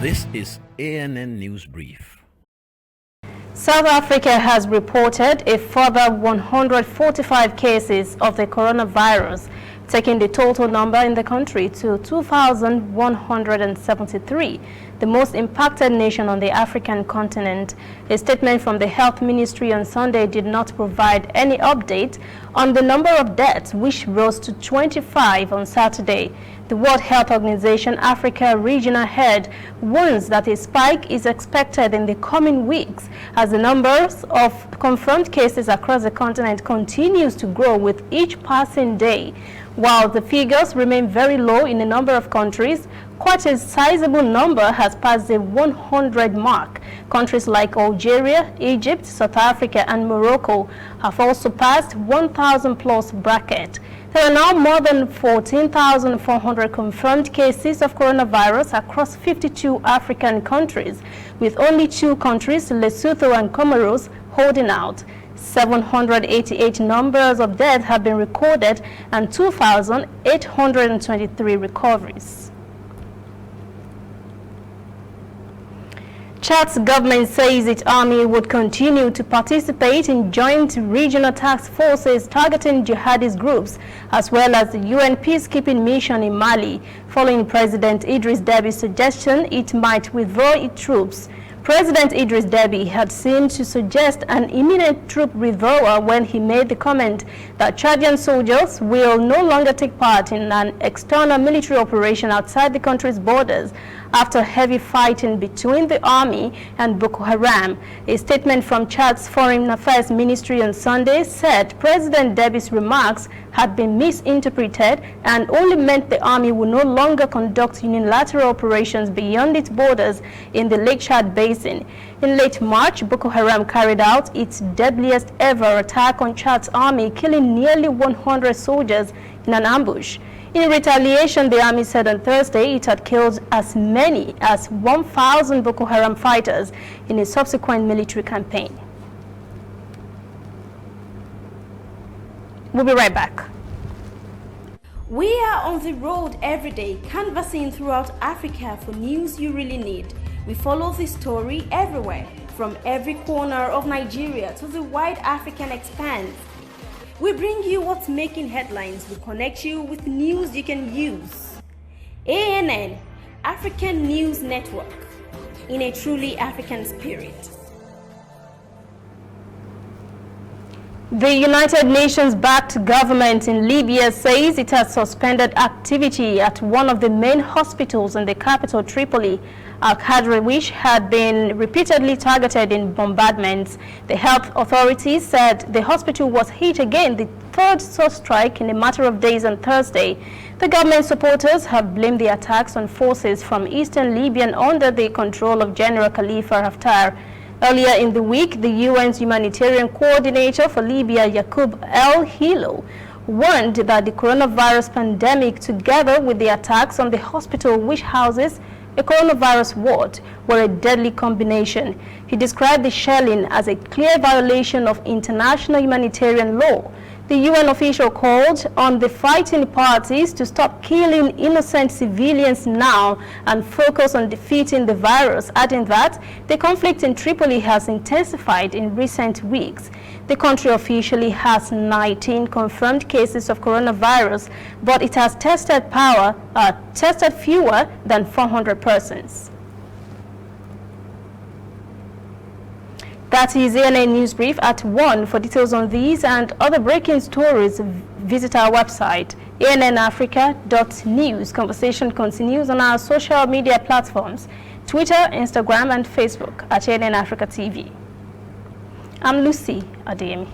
This is ANN News Brief. South Africa has reported a further 145 cases of the coronavirus, taking the total number in the country to 2,173, the most impacted nation on the African continent. A statement from the Health Ministry on Sunday did not provide any update on the number of deaths, which rose to 25 on Saturday. The World Health Organization Africa Regional Head warns that a spike is expected in the coming weeks as the numbers of confirmed cases across the continent continues to grow with each passing day. While the figures remain very low in a number of countries, quite a sizable number has passed the 100 mark. Countries like Algeria, Egypt, South Africa and Morocco have also passed 1,000 plus bracket. There are now more than 14,400 confirmed cases of coronavirus across 52 African countries, with only 2 countries, Lesotho and Comoros, holding out. 788 numbers of deaths have been recorded and 2,823 recoveries. Chad's government says its army would continue to participate in joint regional task forces targeting jihadist groups, as well as the UN peacekeeping mission in Mali, following President Idris Déby's suggestion it might withdraw its troops. President Idris Déby had seemed to suggest an imminent troop withdrawal when he made the comment that Chadian soldiers will no longer take part in an external military operation outside the country's borders after heavy fighting between the army and Boko Haram. A statement from Chad's Foreign Affairs Ministry on Sunday said President Déby's remarks had been misinterpreted and only meant the army will no longer conduct unilateral operations beyond its borders in the Lake Chad Basin. In late March, Boko Haram carried out its deadliest ever attack on Chad's army, killing nearly 100 soldiers in an ambush. In retaliation, the army said on Thursday it had killed as many as 1,000 Boko Haram fighters in a subsequent military campaign. We'll be right back. We are on the road every day, canvassing throughout Africa for news you really need. We follow the story everywhere, from every corner of Nigeria to the wide African expanse. We bring you what's making headlines. We connect you with news you can use. ANN, African News Network, in a truly African spirit. The United Nations-backed government in Libya says it has suspended activity at one of the main hospitals in the capital, Tripoli, Al-Qadri, which had been repeatedly targeted in bombardments. The health authorities said the hospital was hit again, the third such strike in a matter of days on Thursday. The government supporters have blamed the attacks on forces from eastern Libya under the control of General Khalifa Haftar. Earlier in the week, the UN's humanitarian coordinator for Libya, Yaqub El-Hilo, warned that the coronavirus pandemic, together with the attacks on the hospital which houses a coronavirus ward, were a deadly combination. He described the shelling as a clear violation of international humanitarian law. The UN official called on the fighting parties to stop killing innocent civilians now and focus on defeating the virus, adding that the conflict in Tripoli has intensified in recent weeks. The country officially has 19 confirmed cases of coronavirus, but it has tested fewer than 400 persons. That is ANN News Brief at 1. For details on these and other breaking stories, visit our website, annafrica.news. Conversation continues on our social media platforms, Twitter, Instagram, and Facebook at ANN Africa TV. I'm Lucy Adeyemi.